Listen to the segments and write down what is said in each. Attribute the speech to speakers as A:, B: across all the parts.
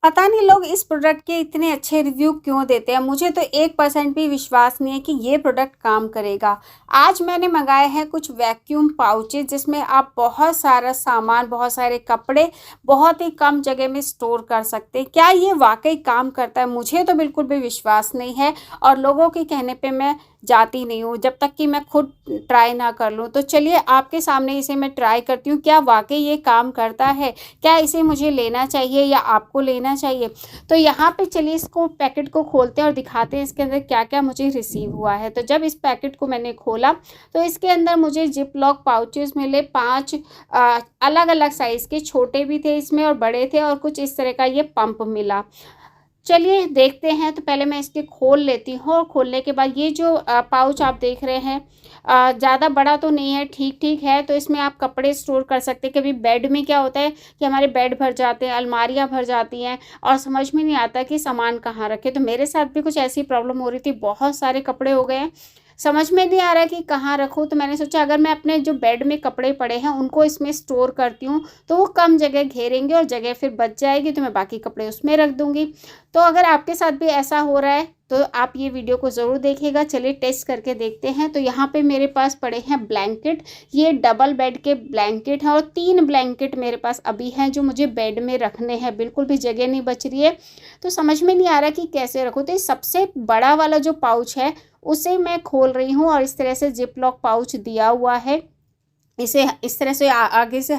A: पता नहीं लोग इस प्रोडक्ट के इतने अच्छे रिव्यू क्यों देते हैं। मुझे तो 1% भी विश्वास नहीं है कि ये प्रोडक्ट काम करेगा। आज मैंने मंगाए हैं कुछ वैक्यूम पाउचेज जिसमें आप बहुत सारा सामान, बहुत सारे कपड़े बहुत ही कम जगह में स्टोर कर सकते हैं। क्या ये वाकई काम करता है? मुझे तो बिल्कुल भी विश्वास नहीं है और लोगों के कहने पे मैं जाती नहीं हूँ जब तक कि मैं खुद ट्राई ना कर लूँ। तो चलिए आपके सामने इसे मैं ट्राई करती हूँ, क्या वाकई ये काम करता है, क्या इसे मुझे लेना चाहिए या आपको लेना चाहिए। तो यहाँ पे चलिए इसको पैकेट को खोलते हैं और दिखाते हैं इसके अंदर क्या क्या मुझे रिसीव हुआ है। तो जब इस पैकेट को मैंने खोला तो इसके अंदर मुझे जिप लॉक पाउचेस मिले 5 अलग अलग साइज़ के, छोटे भी थे इसमें और बड़े थे, और कुछ इस तरह का ये पंप मिला। चलिए देखते हैं। तो पहले मैं इसके खोल लेती हूँ और खोलने के बाद ये जो पाउच आप देख रहे हैं ज़्यादा बड़ा तो नहीं है, ठीक ठीक है। तो इसमें आप कपड़े स्टोर कर सकते हैं। कभी बेड में क्या होता है कि हमारे बेड भर जाते हैं, अलमारियाँ भर जाती हैं और समझ में नहीं आता कि सामान कहाँ रखें। तो मेरे साथ भी कुछ ऐसी प्रॉब्लम हो रही थी, बहुत सारे कपड़े हो गए हैं, समझ में नहीं आ रहा कि कहाँ रखूँ। तो मैंने सोचा अगर मैं अपने जो बेड में कपड़े पड़े हैं उनको इसमें स्टोर करती हूँ तो वो कम जगह घेरेंगे और जगह फिर बच जाएगी, तो मैं बाकी कपड़े उसमें रख दूँगी। तो अगर आपके साथ भी ऐसा हो रहा है तो आप ये वीडियो को ज़रूर देखिएगा। चलिए टेस्ट करके देखते हैं। तो यहाँ पे मेरे पास पड़े हैं ब्लैंकेट, ये डबल बेड के ब्लैंकेट हैं और 3 ब्लैंकेट मेरे पास अभी हैं जो मुझे बेड में रखने हैं। बिल्कुल भी जगह नहीं बच रही है, तो समझ में नहीं आ रहा कि कैसे रखूँ। तो ये सबसे बड़ा वाला जो पाउच है उसे मैं खोल रही हूँ और इस तरह से जिप लॉक पाउच दिया हुआ है। इसे इस तरह से आगे से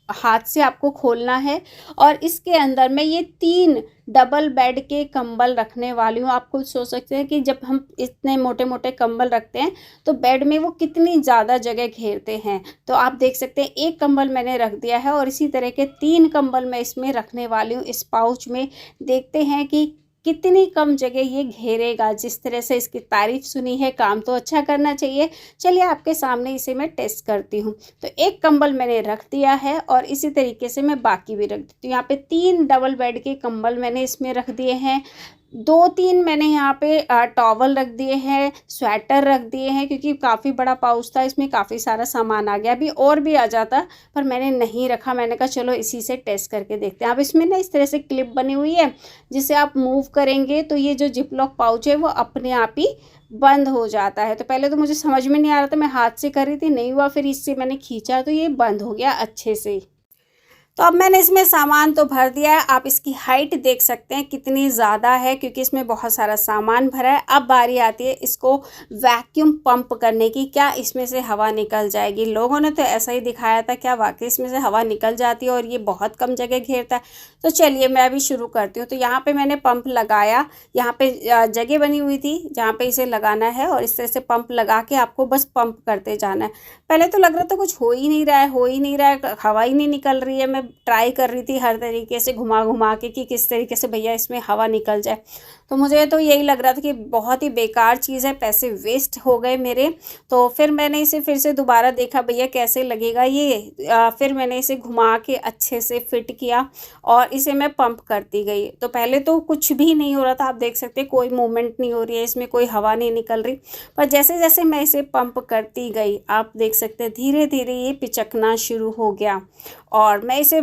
A: हाथ से आपको खोलना है और इसके अंदर मैं ये 3 डबल बेड के कंबल रखने वाली हूँ। आप खुद सोच सकते हैं कि जब हम इतने मोटे मोटे कंबल रखते हैं तो बेड में वो कितनी ज़्यादा जगह घेरते हैं। तो आप देख सकते हैं एक कंबल मैंने रख दिया है और इसी तरह के 3 कंबल मैं इसमें रखने वाली हूँ इस पाउच में। देखते हैं कि कितनी कम जगह ये घेरेगा। जिस तरह से इसकी तारीफ सुनी है, काम तो अच्छा करना चाहिए। चलिए आपके सामने इसे मैं टेस्ट करती हूँ। तो एक कंबल मैंने रख दिया है और इसी तरीके से मैं बाकी भी रख देती हूँ। यहाँ पे 3 डबल बेड के कंबल मैंने इसमें रख दिए हैं। 2-3 मैंने यहाँ पे टॉवल रख दिए हैं, स्वेटर रख दिए हैं, क्योंकि काफ़ी बड़ा पाउच था, इसमें काफ़ी सारा सामान आ गया। अभी और भी आ जाता पर मैंने नहीं रखा। मैंने कहा चलो इसी से टेस्ट करके देखते हैं। अब इसमें ना इस तरह से क्लिप बनी हुई है जिसे आप मूव करेंगे तो ये जो जिप लॉक पाउच है वो अपने आप ही बंद हो जाता है। तो पहले तो मुझे समझ में नहीं आ रहा था, मैं हाथ से कर रही थी, नहीं हुआ, फिर इससे मैंने खींचा तो ये बंद हो गया अच्छे से। तो अब मैंने इसमें सामान तो भर दिया है। आप इसकी हाइट देख सकते हैं कितनी ज़्यादा है, क्योंकि इसमें बहुत सारा सामान भरा है। अब बारी आती है इसको वैक्यूम पंप करने की, क्या इसमें से हवा निकल जाएगी। लोगों ने तो ऐसा ही दिखाया था, क्या वाकई इसमें से हवा निकल जाती है और ये बहुत कम जगह घेरता है। तो चलिए मैं अभी शुरू करती हूँ। तो यहाँ पर मैंने पंप लगाया, यहाँ पर जगह बनी हुई थी जहाँ पर इसे लगाना है और इस तरह से पंप लगा के आपको बस पंप करते जाना है। पहले तो लग रहा था कुछ हो ही नहीं रहा है, हो ही नहीं रहा है, हवा ही नहीं निकल रही है। मैं ट्राई कर रही थी हर तरीके से घुमा घुमा के कि किस तरीके से भैया इसमें हवा निकल जाए। तो मुझे तो यही लग रहा था कि बहुत ही बेकार चीज़ है, पैसे वेस्ट हो गए मेरे। तो फिर मैंने इसे फिर से दोबारा देखा भैया कैसे लगेगा ये। फिर मैंने इसे घुमा के अच्छे से फिट किया और इसे मैं पंप करती गई। तो पहले तो कुछ भी नहीं हो रहा था, आप देख सकते हैं कोई मूवमेंट नहीं हो रही है, इसमें कोई हवा नहीं निकल रही। पर जैसे जैसे मैं इसे पंप करती गई आप देख सकते हैं धीरे धीरे ये पिचकना शुरू हो गया और मैं इसे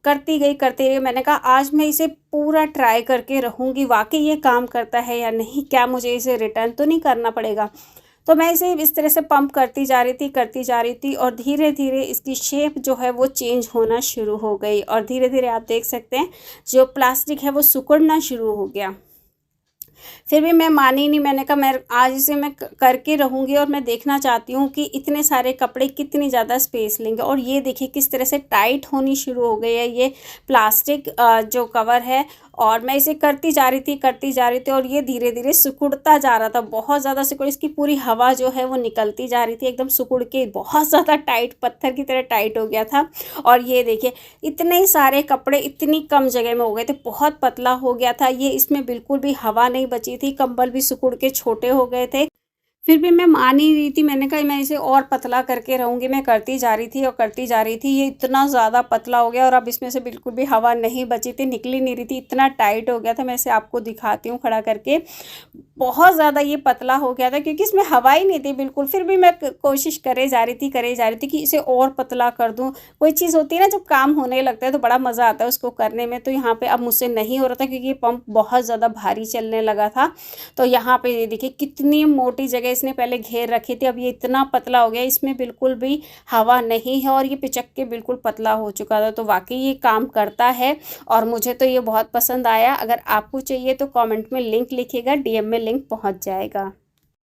A: करती गई। मैंने कहा आज मैं इसे पूरा ट्राई करके रहूँगी, वाकई ये काम करता है या नहीं, क्या मुझे इसे रिटर्न तो नहीं करना पड़ेगा। तो मैं इसे इस तरह से पंप करती जा रही थी और धीरे धीरे इसकी शेप जो है वो चेंज होना शुरू हो गई और धीरे धीरे आप देख सकते हैं जो प्लास्टिक है वो सिकुड़ना शुरू हो गया। फिर भी मैं मानी नहीं, मैंने कहा मैं आज इसे मैं करके रहूँगी और मैं देखना चाहती हूँ कि इतने सारे कपड़े कितनी ज़्यादा स्पेस लेंगे। और ये देखिए किस तरह से टाइट होनी शुरू हो गई है ये प्लास्टिक जो कवर है। और मैं इसे करती जा रही थी और ये धीरे धीरे सिकुड़ता जा रहा था, बहुत ज़्यादा सिकुड़, इसकी पूरी हवा जो है वो निकलती जा रही थी, एकदम सिकुड़ के बहुत ज़्यादा टाइट, पत्थर की तरह टाइट हो गया था। और ये देखिए इतने सारे कपड़े इतनी कम जगह में हो गए थे, बहुत पतला हो गया था ये, इसमें बिल्कुल भी हवा नहीं बची थी, कंबल भी सिकुड़ के छोटे हो गए थे। फिर भी मैं मान ही रही थी, मैंने कहा मैं इसे और पतला करके रहूँगी। मैं करती जा रही थी, ये इतना ज़्यादा पतला हो गया और अब इसमें से बिल्कुल भी हवा नहीं बची थी, निकली नहीं रही थी, इतना टाइट हो गया था। मैं इसे आपको दिखाती हूँ खड़ा करके, बहुत ज़्यादा ये पतला हो गया था क्योंकि इसमें हवा ही नहीं थी बिल्कुल। फिर भी मैं कोशिश करे जा रही थी कि इसे और पतला कर दूँ। कोई चीज़ होती है ना, जब काम होने लगता है तो बड़ा मज़ा आता है उसको करने में। तो यहाँ पे अब मुझसे नहीं हो रहा था क्योंकि ये पंप बहुत ज़्यादा भारी चलने लगा था। तो यहाँ पे ये देखिए कितनी मोटी जगह इसने पहले घेर रखी थी, अब ये इतना पतला हो गया, इसमें बिल्कुल भी हवा नहीं है और ये पिचक के बिल्कुल पतला हो चुका था। तो वाकई ये काम करता है और मुझे तो ये बहुत पसंद आया। अगर आपको चाहिए तो कमेंट में लिंक लिखिएगा, DM में लिंक पहुंच जाएगा।